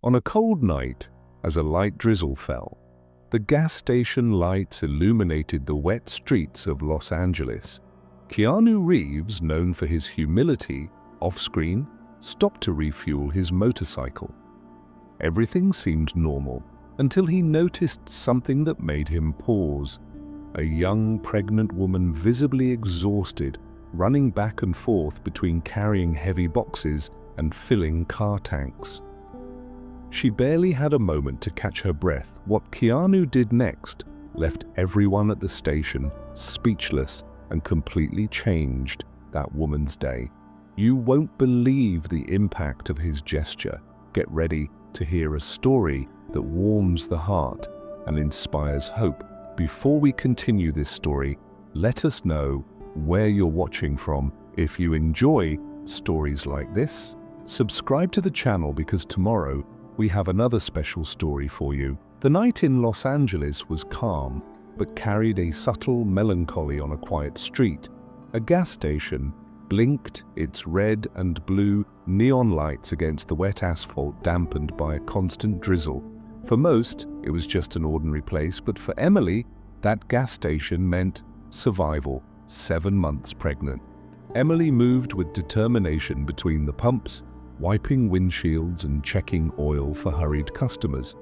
On a cold night, as a light drizzle fell, the gas station lights illuminated the wet streets of Los Angeles. Keanu Reeves, known for his humility, off-screen, stopped to refuel his motorcycle. Everything seemed normal until he noticed something that made him pause. A young pregnant woman, visibly exhausted, running back and forth between carrying heavy boxes and filling car tanks. She barely had a moment to catch her breath. What Keanu did next left everyone at the station speechless and completely changed that woman's day. You won't believe the impact of his gesture. Get ready to hear a story that warms the heart and inspires hope. Before we continue this story, let us know where you're watching from. If you enjoy stories like this, subscribe to the channel because tomorrow we have another special story for you. The night in Los Angeles was calm, but carried a subtle melancholy on a quiet street. A gas station blinked its red and blue neon lights against the wet asphalt, dampened by a constant drizzle. For most, it was just an ordinary place, but for Emily, that gas station meant survival. 7 months pregnant. Emily moved with determination between the pumps, wiping windshields and checking oil for hurried customers.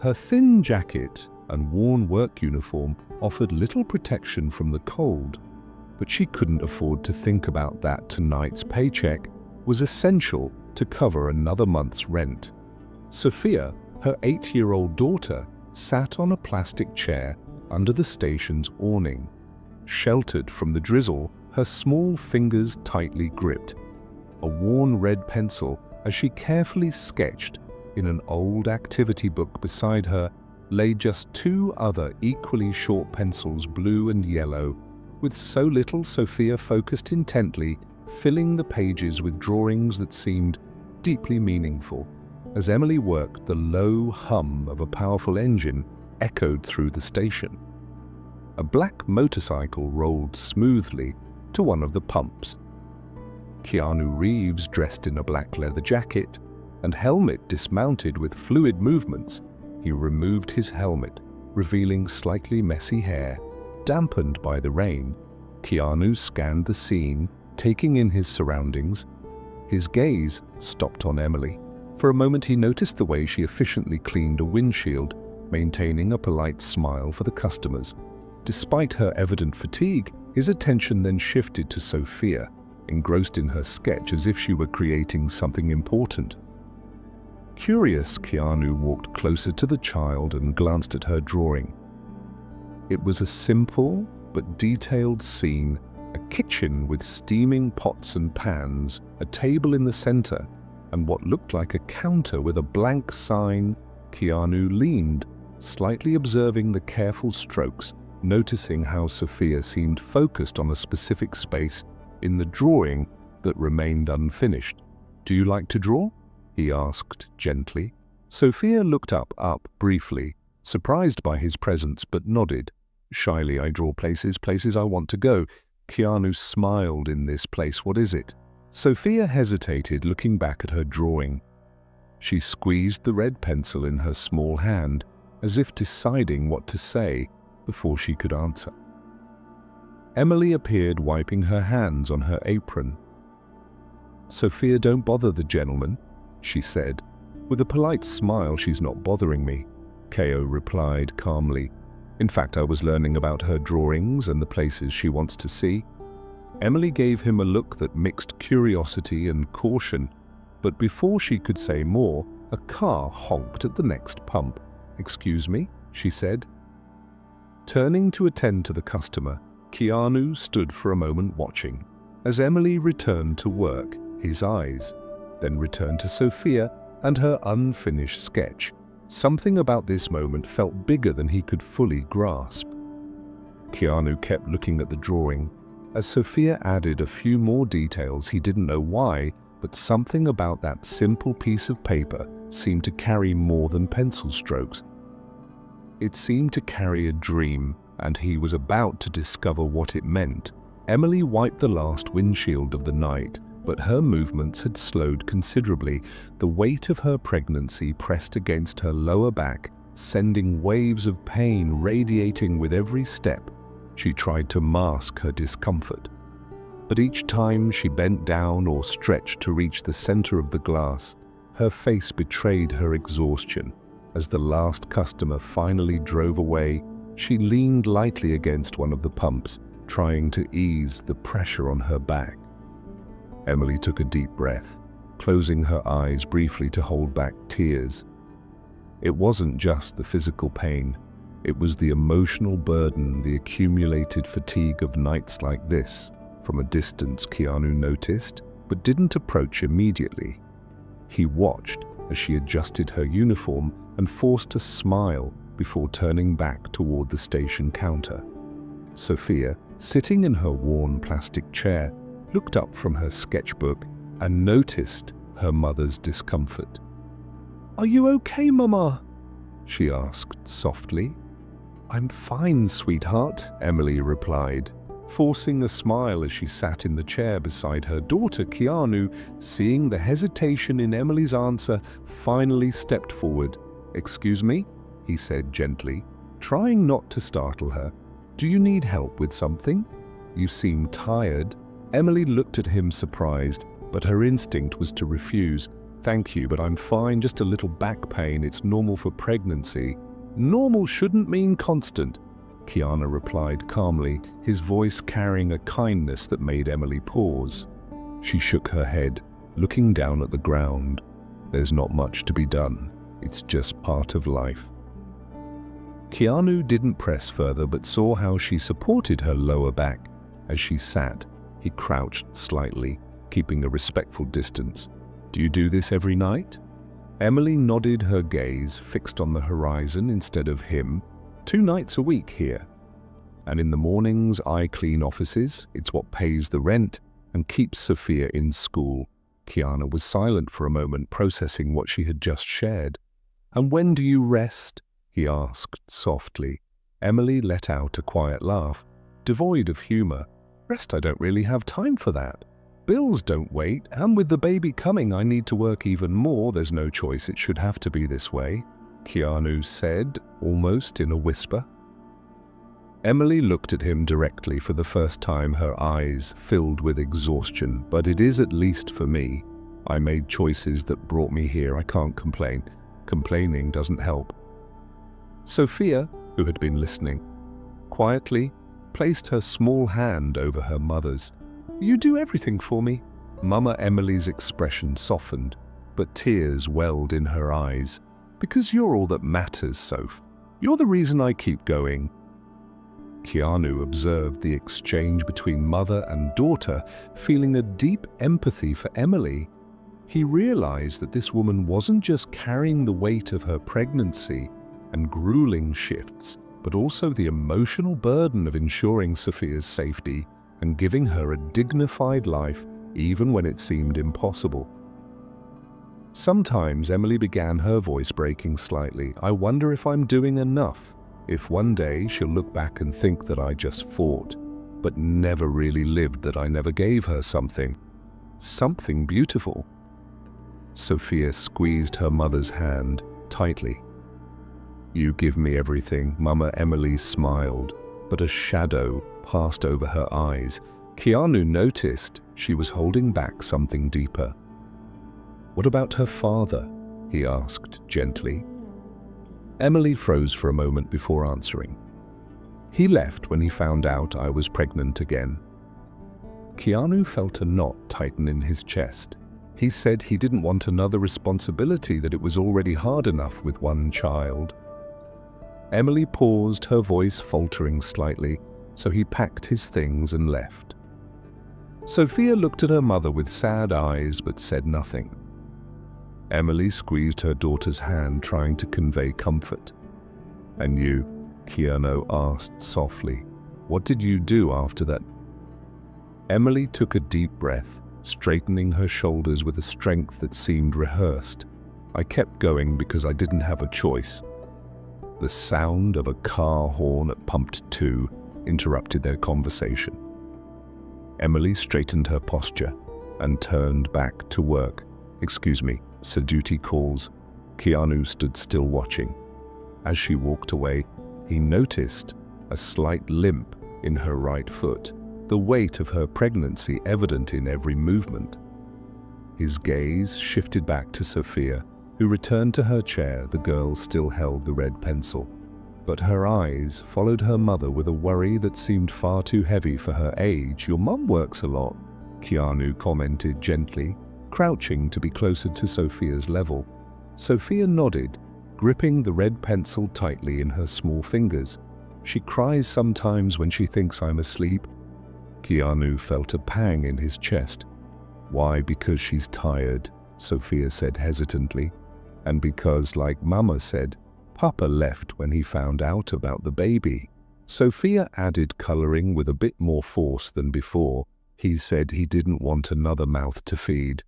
Her thin jacket and worn work uniform offered little protection from the cold, but she couldn't afford to think about that. Tonight's paycheck was essential to cover another month's rent. Sophia, her 8-year-old daughter, sat on a plastic chair under the station's awning. Sheltered from the drizzle, her small fingers tightly gripped a worn red pencil as she carefully sketched. In an old activity book beside her lay just 2 other equally short pencils, blue and yellow. With so little, Sophia focused intently, filling the pages with drawings that seemed deeply meaningful. As Emily worked, the low hum of a powerful engine echoed through the station. A black motorcycle rolled smoothly to one of the pumps. Keanu Reeves, dressed in a black leather jacket and helmet, dismounted with fluid movements. He removed his helmet, revealing slightly messy hair, dampened by the rain. Keanu scanned the scene, taking in his surroundings. His gaze stopped on Emily. For a moment he noticed the way she efficiently cleaned a windshield, maintaining a polite smile for the customers. Despite her evident fatigue, his attention then shifted to Sophia, engrossed in her sketch as if she were creating something important. Curious, Keanu walked closer to the child and glanced at her drawing. It was a simple but detailed scene, a kitchen with steaming pots and pans, a table in the center, and what looked like a counter with a blank sign. Keanu leaned, slightly observing the careful strokes, noticing how Sophia seemed focused on a specific space in the drawing that remained unfinished. "Do you like to draw?" he asked gently. Sophia looked up briefly, surprised by his presence, but nodded. Shyly, "I draw places I want to go." Keanu smiled. "In this place, what is it?" Sophia hesitated, looking back at her drawing. She squeezed the red pencil in her small hand, as if deciding what to say before she could answer. Emily appeared, wiping her hands on her apron. "Sophia, don't bother the gentleman," she said. With a polite smile, "She's not bothering me," Ko replied calmly. "In fact, I was learning about her drawings and the places she wants to see." Emily gave him a look that mixed curiosity and caution, but before she could say more, a car honked at the next pump. "Excuse me," she said. Turning to attend to the customer, Keanu stood for a moment watching. As Emily returned to work, his eyes then returned to Sophia and her unfinished sketch. Something about this moment felt bigger than he could fully grasp. Keanu kept looking at the drawing. As Sophia added a few more details, he didn't know why, but something about that simple piece of paper seemed to carry more than pencil strokes. It seemed to carry a dream, and he was about to discover what it meant. Emily wiped the last windshield of the night, but her movements had slowed considerably. The weight of her pregnancy pressed against her lower back, sending waves of pain radiating with every step. She tried to mask her discomfort, but each time she bent down or stretched to reach the center of the glass, her face betrayed her exhaustion. As the last customer finally drove away, she leaned lightly against one of the pumps, trying to ease the pressure on her back. Emily took a deep breath, closing her eyes briefly to hold back tears. It wasn't just the physical pain. It was the emotional burden, the accumulated fatigue of nights like this. From a distance, Keanu noticed, but didn't approach immediately. He watched as she adjusted her uniform and forced a smile before turning back toward the station counter. Sophia, sitting in her worn plastic chair, looked up from her sketchbook and noticed her mother's discomfort. "Are you okay, Mama?" she asked softly. "I'm fine, sweetheart," Emily replied, forcing a smile as she sat in the chair beside her daughter. Keanu, seeing the hesitation in Emily's answer, finally stepped forward. "Excuse me?" he said gently, trying not to startle her. "Do you need help with something? You seem tired." Emily looked at him surprised, but her instinct was to refuse. "Thank you, but I'm fine, just a little back pain. It's normal for pregnancy." "Normal shouldn't mean constant," Keanu replied calmly, his voice carrying a kindness that made Emily pause. She shook her head, looking down at the ground. "There's not much to be done. It's just part of life." Keanu didn't press further but saw how she supported her lower back. As she sat, he crouched slightly, keeping a respectful distance. "Do you do this every night?" Emily nodded, her gaze fixed on the horizon instead of him. "2 nights a week here. And in the mornings I clean offices. It's what pays the rent and keeps Sophia in school." Keanu was silent for a moment, processing what she had just shared. "And when do you rest?" he asked softly. Emily let out a quiet laugh, devoid of humor. "Rest? I don't really have time for that. Bills don't wait, and with the baby coming I need to work even more. There's no choice, it should have to be this way," Keanu said, almost in a whisper. Emily looked at him directly for the first time, her eyes filled with exhaustion. "But it is, at least for me. I made choices that brought me here. I can't complain. Complaining doesn't help." Sophia, who had been listening, quietly placed her small hand over her mother's. "You do everything for me." Mama Emily's expression softened, but tears welled in her eyes. "Because you're all that matters, Soph. You're the reason I keep going." Keanu observed the exchange between mother and daughter, feeling a deep empathy for Emily. He realized that this woman wasn't just carrying the weight of her pregnancy and grueling shifts, but also the emotional burden of ensuring Sophia's safety and giving her a dignified life even when it seemed impossible. Sometimes Emily began, her voice breaking slightly. "I wonder if I'm doing enough. If one day she'll look back and think that I just fought, but never really lived, that I never gave her something beautiful." Sophia squeezed her mother's hand tightly. "You give me everything." Mama Emily smiled, but a shadow passed over her eyes. Keanu noticed she was holding back something deeper. "What about her father?" he asked gently. Emily froze for a moment before answering. "He left when he found out I was pregnant again." Keanu felt a knot tighten in his chest. He said he didn't want another responsibility, that it was already hard enough with one child. Emily paused, her voice faltering slightly, so he packed his things and left. Sophia looked at her mother with sad eyes but said nothing. Emily squeezed her daughter's hand, trying to convey comfort. "And you?" Keanu asked softly. "What did you do after that?" Emily took a deep breath, straightening her shoulders with a strength that seemed rehearsed. "I kept going because I didn't have a choice." The sound of a car horn at pump 2 interrupted their conversation. Emily straightened her posture, and turned back to work. "Excuse me, sir, duty calls." Keanu stood still watching. As she walked away, he noticed a slight limp in her right foot, the weight of her pregnancy evident in every movement. His gaze shifted back to Sophia, who returned to her chair. The girl still held the red pencil, but her eyes followed her mother with a worry that seemed far too heavy for her age. "Your mum works a lot," Keanu commented gently, crouching to be closer to Sophia's level. Sophia nodded, gripping the red pencil tightly in her small fingers. "She cries sometimes when she thinks I'm asleep." Keanu felt a pang in his chest. "Why? Because she's tired," Sophia said hesitantly. "And because, like Mama said, Papa left when he found out about the baby." Sophia added, coloring with a bit more force than before. "He said he didn't want another mouth to feed."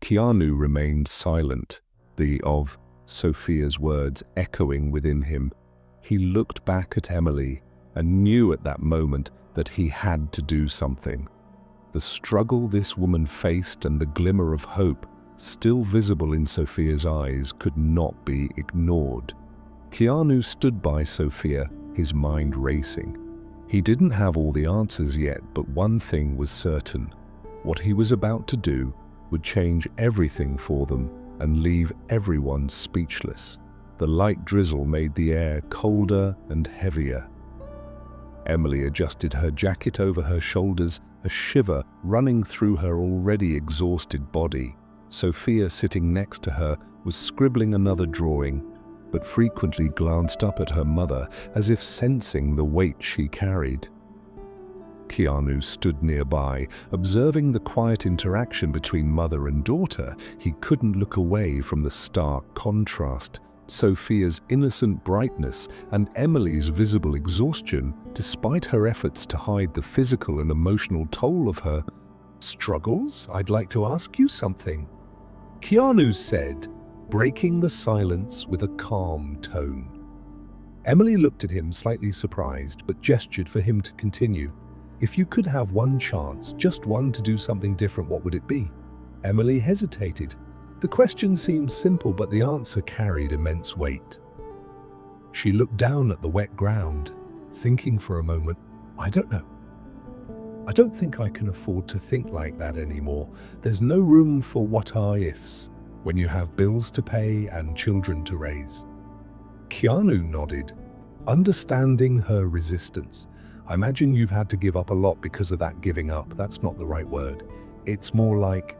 Keanu remained silent, the of Sophia's words echoing within him. He looked back at Emily and knew at that moment that he had to do something. The struggle this woman faced and the glimmer of hope still visible in Sophia's eyes could not be ignored. Keanu stood by Sophia, his mind racing. He didn't have all the answers yet, but one thing was certain. What he was about to do would change everything for them and leave everyone speechless. The light drizzle made the air colder and heavier. Emily adjusted her jacket over her shoulders, a shiver running through her already exhausted body. Sophia, sitting next to her, was scribbling another drawing, but frequently glanced up at her mother as if sensing the weight she carried. Keanu stood nearby, observing the quiet interaction between mother and daughter. He couldn't look away from the stark contrast. Sophia's innocent brightness and Emily's visible exhaustion, despite her efforts to hide the physical and emotional toll of her struggles. "I'd like to ask you something," Keanu said, breaking the silence with a calm tone. Emily looked at him, slightly surprised, but gestured for him to continue. "If you could have one chance, just one, to do something different, what would it be?" Emily hesitated. The question seemed simple, but the answer carried immense weight. She looked down at the wet ground, thinking for a moment. "I don't know. I don't think I can afford to think like that anymore. There's no room for what are ifs when you have bills to pay and children to raise." Keanu nodded, understanding her resistance. "I imagine you've had to give up a lot because of that." "Giving up, that's not the right word. It's more like..."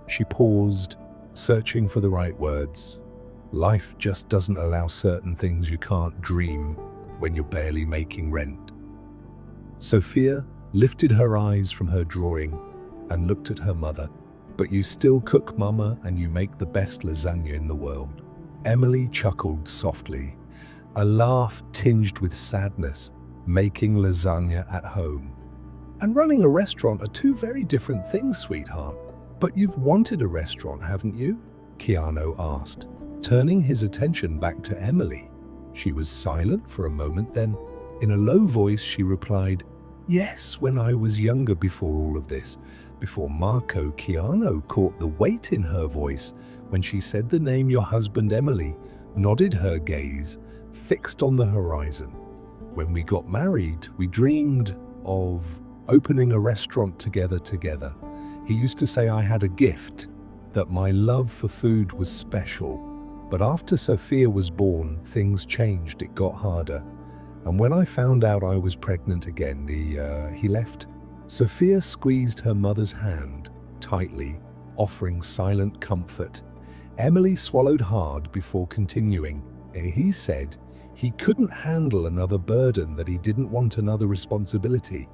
She paused, searching for the right words. "Life just doesn't allow certain things. You can't dream when you're barely making rent." Sophia lifted her eyes from her drawing and looked at her mother. "But you still cook, Mama, and you make the best lasagna in the world." Emily chuckled softly, a laugh tinged with sadness. "Making lasagna at home and running a restaurant are two very different things, sweetheart." "But you've wanted a restaurant, haven't you?" Keanu asked, turning his attention back to Emily. She was silent for a moment, then, in a low voice, she replied, "Yes, when I was younger, before all of this, before Marco." Keanu caught the weight in her voice when she said the name. "Your husband." Emily nodded, her gaze fixed on the horizon. "When we got married, we dreamed of opening a restaurant together. He used to say I had a gift, that my love for food was special. But after Sophia was born, things changed. It got harder. And when I found out I was pregnant again, he left." Sophia squeezed her mother's hand tightly, offering silent comfort. Emily swallowed hard before continuing. "He said he couldn't handle another burden, that he didn't want another responsibility.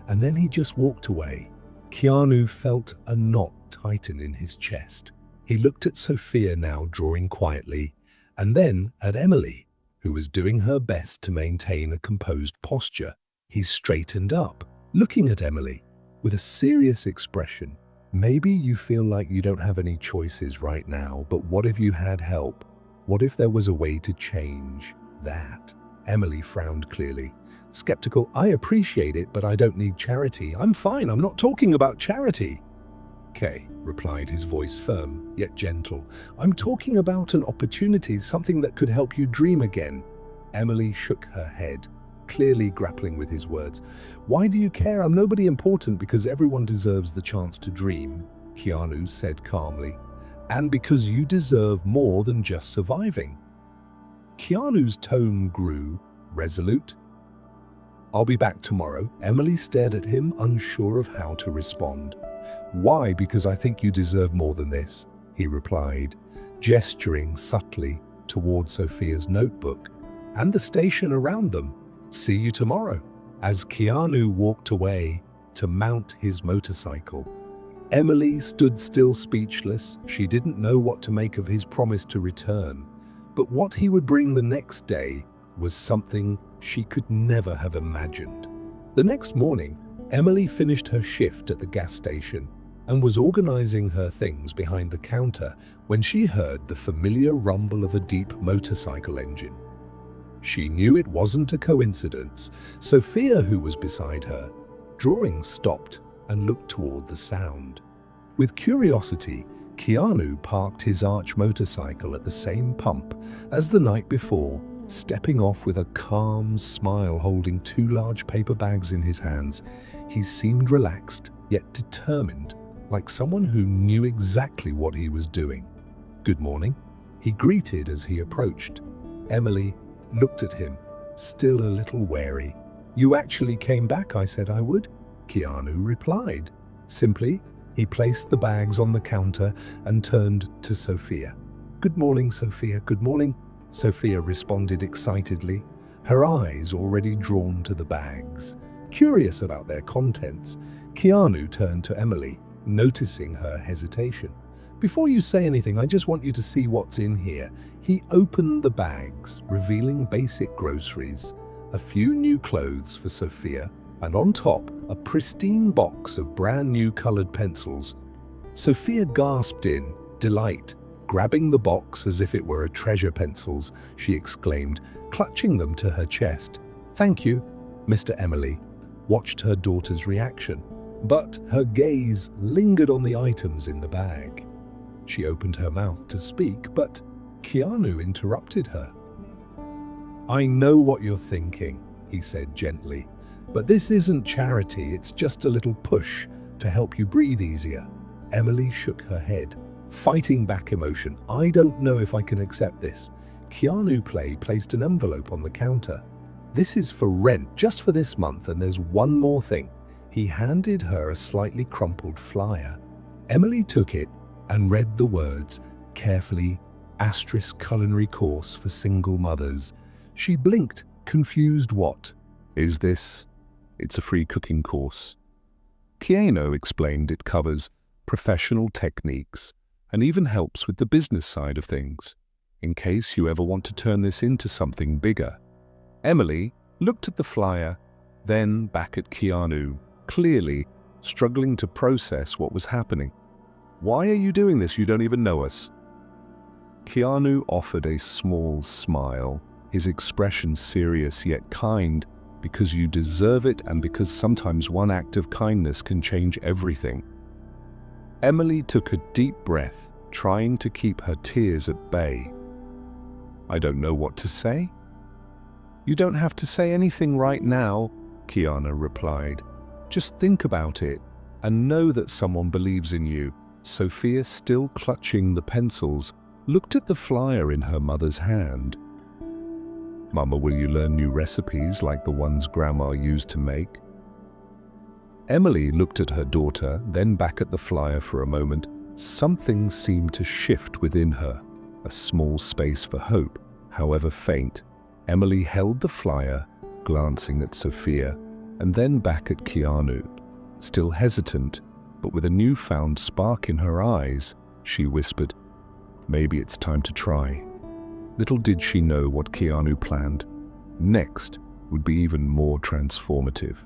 And then he just walked away." Keanu felt a knot tighten in his chest. He looked at Sophia, now drawing quietly, and then at Emily, who was doing her best to maintain a composed posture. He straightened up, looking at Emily with a serious expression. "Maybe you feel like you don't have any choices right now, but what if you had help? What if there was a way to change that?" Emily frowned clearly, skeptical. "I appreciate it, but I don't need charity. I'm fine. I'm not talking about charity." Okay, replied his voice firm, yet gentle. I'm talking about an opportunity, something that could help you dream again. Emily shook her head, clearly grappling with his words. Why do you care? I'm nobody important because everyone deserves the chance to dream, Keanu said calmly. And because you deserve more than just surviving. Keanu's tone grew resolute. I'll be back tomorrow. Emily stared at him, unsure of how to respond. Why? Because I think you deserve more than this, he replied, gesturing subtly toward Sophia's notebook and the station around them. See you tomorrow. As Keanu walked away to mount his motorcycle, Emily stood still, speechless. She didn't know what to make of his promise to return, but what he would bring the next day was something she could never have imagined. The next morning, Emily finished her shift at the gas station and was organizing her things behind the counter when she heard the familiar rumble of a deep motorcycle engine. She knew it wasn't a coincidence. Sophia, who was beside her, drawing, stopped and looked toward the sound. With curiosity, Keanu parked his arch motorcycle at the same pump as the night before, stepping off with a calm smile, holding 2 large paper bags in his hands. He seemed relaxed, yet determined, like someone who knew exactly what he was doing. Good morning, he greeted as he approached. Emily looked at him, still a little wary. You actually came back, I said I would, Keanu replied. Simply, he placed the bags on the counter and turned to Sophia. Good morning, Sophia, good morning, Sophia responded excitedly, her eyes already drawn to the bags. Curious about their contents, Keanu turned to Emily, noticing her hesitation. Before you say anything, I just want you to see what's in here. He opened the bags, revealing basic groceries, a few new clothes for Sophia, and on top, a pristine box of brand new colored pencils. Sophia gasped in delight. Grabbing the box as if it were a treasure pencils, she exclaimed, clutching them to her chest. Thank you, Mr. Emily watched her daughter's reaction, but her gaze lingered on the items in the bag. She opened her mouth to speak, but Keanu interrupted her. I know what you're thinking, he said gently, but this isn't charity, it's just a little push to help you breathe easier. Emily shook her head, fighting back emotion. I don't know if I can accept this. Keanu placed an envelope on the counter. This is for rent, just for this month, and there's one more thing. He handed her a slightly crumpled flyer. Emily took it and read the words, carefully, * culinary course for single mothers. She blinked, confused. What is this? It's a free cooking course. Keanu explained it covers professional techniques and even helps with the business side of things, in case you ever want to turn this into something bigger. Emily looked at the flyer, then back at Keanu, clearly struggling to process what was happening. Why are you doing this? You don't even know us. Keanu offered a small smile, his expression serious yet kind, because you deserve it and because sometimes one act of kindness can change everything. Emily took a deep breath, trying to keep her tears at bay. I don't know what to say. You don't have to say anything right now, Keanu replied. Just think about it and know that someone believes in you. Sophia, still clutching the pencils, looked at the flyer in her mother's hand. Mama, will you learn new recipes like the ones Grandma used to make? Emily looked at her daughter, then back at the flyer for a moment. Something seemed to shift within her, a small space for hope, however faint. Emily held the flyer, glancing at Sophia, and then back at Keanu. Still hesitant, but with a newfound spark in her eyes, she whispered, maybe it's time to try. Little did she know what Keanu planned next would be even more transformative.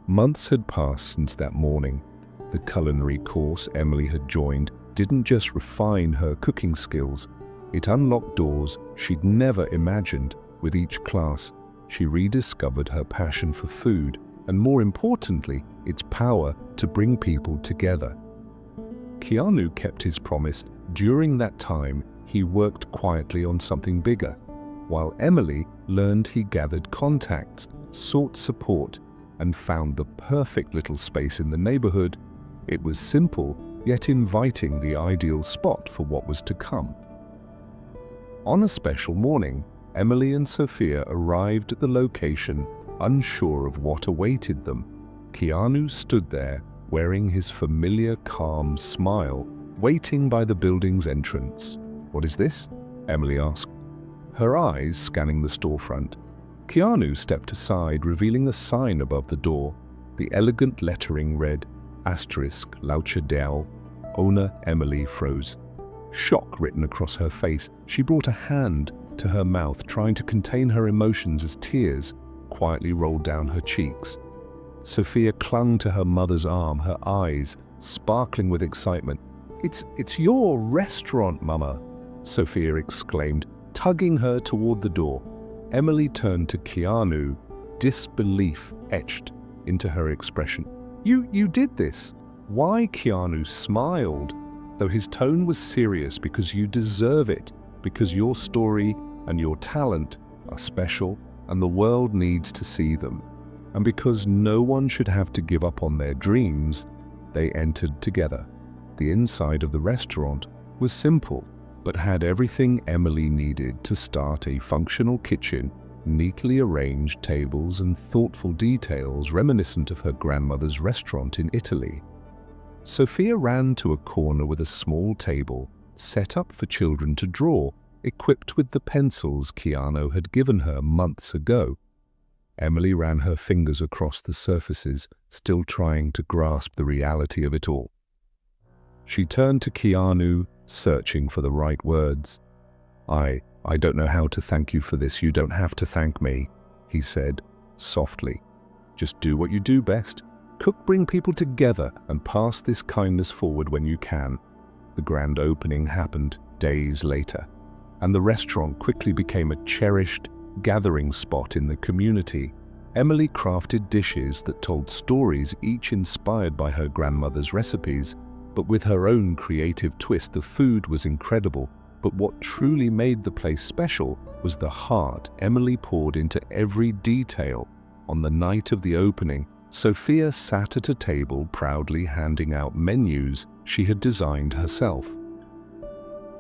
Months had passed since that morning. The culinary course Emily had joined didn't just refine her cooking skills, it unlocked doors she'd never imagined. With each class, she rediscovered her passion for food and, more importantly, its power to bring people together. Keanu kept his promise. During that time, he worked quietly on something bigger, while Emily learned. He gathered contacts, sought support, and found the perfect little space in the neighborhood. It was simple, yet inviting, the ideal spot for what was to come. On a special morning, Emily and Sophia arrived at the location, unsure of what awaited them. Keanu stood there, wearing his familiar calm smile, waiting by the building's entrance. "What is this?" Emily asked, her eyes scanning the storefront. Keanu stepped aside, revealing a sign above the door. The elegant lettering read, *Laucha Dell. Owner Emily froze. Shock written across her face. She brought a hand to her mouth, trying to contain her emotions as tears quietly rolled down her cheeks. Sophia clung to her mother's arm, her eyes sparkling with excitement. It's your restaurant, Mama," Sophia exclaimed, tugging her toward the door. Emily turned to Keanu, disbelief etched into her expression. You did this." "Why?" Keanu smiled, though his tone was serious. "Because you deserve it, because your story and your talent are special and the world needs to see them. And because no one should have to give up on their dreams." They entered together. The inside of the restaurant was simple, but had everything Emily needed to start: a functional kitchen, neatly arranged tables, and thoughtful details reminiscent of her grandmother's restaurant in Italy. Sophia ran to a corner with a small table set up for children to draw, equipped with the pencils Keanu had given her months ago. Emily ran her fingers across the surfaces, still trying to grasp the reality of it all. She turned to Keanu, searching for the right words. I don't know how to thank you for this." "You don't have to thank me," he said softly. "Just do what you do best. Cook, bring people together, and pass this kindness forward when you can." The grand opening happened days later, and the restaurant quickly became a cherished gathering spot in the community. Emily crafted dishes that told stories, each inspired by her grandmother's recipes, but with her own creative twist. The food was incredible, but what truly made the place special was the heart Emily poured into every detail. On the night of the opening, Sophia sat at a table, proudly handing out menus she had designed herself.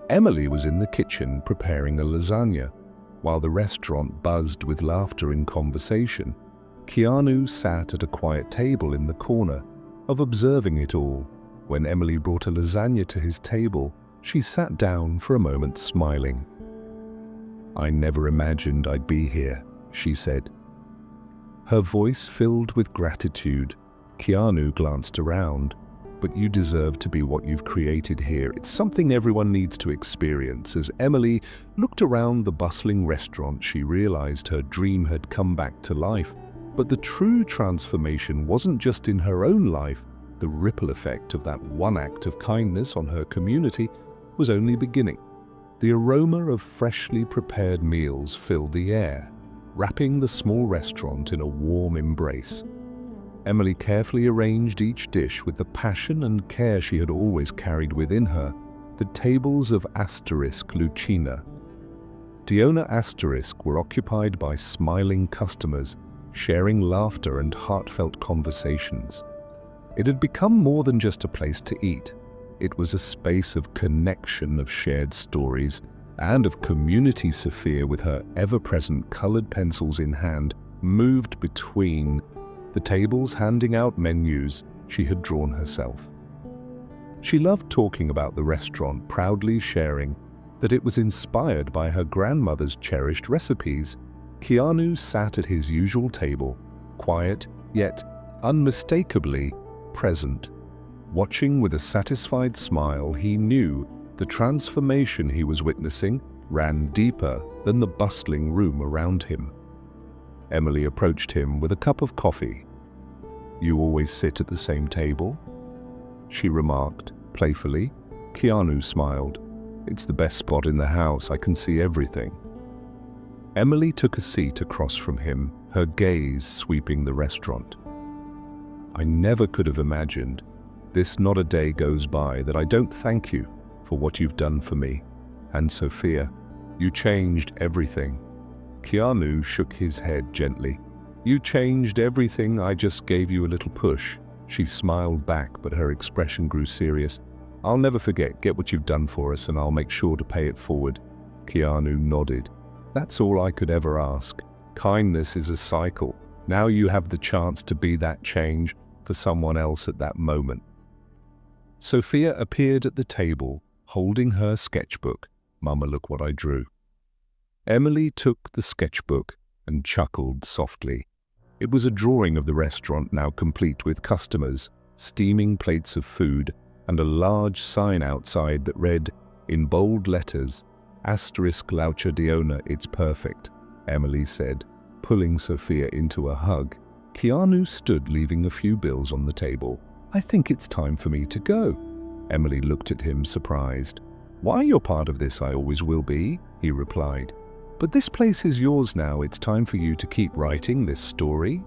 Emily was in the kitchen preparing a lasagna, while the restaurant buzzed with laughter and conversation. Keanu sat at a quiet table in the corner, observing it all. When Emily brought a lasagna to his table, she sat down for a moment, smiling. "I never imagined I'd be here," she said. Her voice filled with gratitude. Keanu glanced around. "But you deserve to be what you've created here. It's something everyone needs to experience." As Emily looked around the bustling restaurant, she realized her dream had come back to life. But the true transformation wasn't just in her own life. The ripple effect of that one act of kindness on her community was only beginning. The aroma of freshly prepared meals filled the air, wrapping the small restaurant in a warm embrace. Emily carefully arranged each dish with the passion and care she had always carried within her. The tables of Lucina, Diona were occupied by smiling customers, sharing laughter and heartfelt conversations. It had become more than just a place to eat. It was a space of connection, of shared stories, and of community. Sophia, with her ever-present colored pencils in hand, moved between the tables, handing out menus she had drawn herself. She loved talking about the restaurant, proudly sharing that it was inspired by her grandmother's cherished recipes. Keanu sat at his usual table, quiet yet unmistakably present. Watching with a satisfied smile, he knew the transformation he was witnessing ran deeper than the bustling room around him. Emily approached him with a cup of coffee. "You always sit at the same table?" she remarked playfully. Keanu smiled. "It's the best spot in the house. I can see everything." Emily took a seat across from him, her gaze sweeping the restaurant. "I never could have imagined This not a day goes by that I don't thank you for what you've done for me. And Sophia, you changed everything. Keanu shook his head gently. You changed everything, I just gave you a little push. She smiled back, but her expression grew serious. I'll never forget, get what you've done for us and I'll make sure to pay it forward. Keanu nodded. That's all I could ever ask. Kindness is a cycle. Now you have the chance to be that change for someone else at that moment. Sophia appeared at the table, holding her sketchbook. Mama, look what I drew. Emily took the sketchbook and chuckled softly. It was a drawing of the restaurant now complete with customers, steaming plates of food, and a large sign outside that read, in bold letters, *Laucha Diona, it's perfect, Emily said, pulling Sophia into a hug. Keanu stood, leaving a few bills on the table. I think it's time for me to go. Emily looked at him, surprised. Why, you're part of this, I always will be, he replied. But this place is yours now, it's time for you to keep writing this story.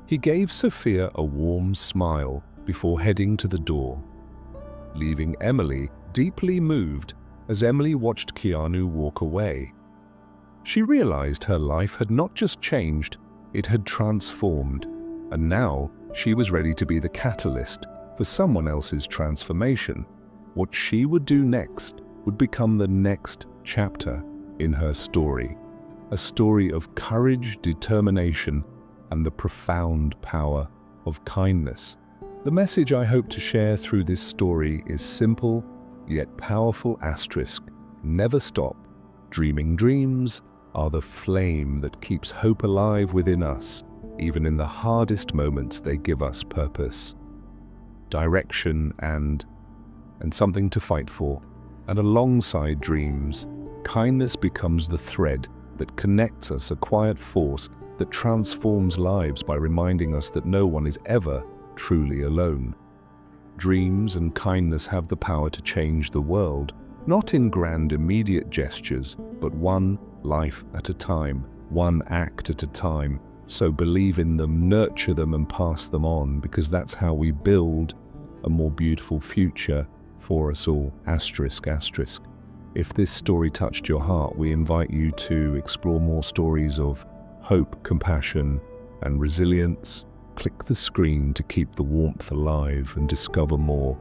He gave Sophia a warm smile before heading to the door, leaving Emily deeply moved as Emily watched Keanu walk away. She realized her life had not just changed, it had transformed, and now she was ready to be the catalyst for someone else's transformation. What she would do next would become the next chapter in her story, a story of courage, determination, and the profound power of kindness. The message I hope to share through this story is simple, yet powerful. Never stop. Dreaming dreams are the flame that keeps hope alive within us. Even in the hardest moments, they give us purpose, direction, and something to fight for. And alongside dreams, kindness becomes the thread that connects us, a quiet force that transforms lives by reminding us that no one is ever truly alone. Dreams and kindness have the power to change the world, not in grand immediate gestures, but one life at a time, one act at a time. So believe in them, nurture them, and pass them on, because that's how we build a more beautiful future for us all. If this story touched your heart, we invite you to explore more stories of hope, compassion, and resilience. Click the screen to keep the warmth alive and discover more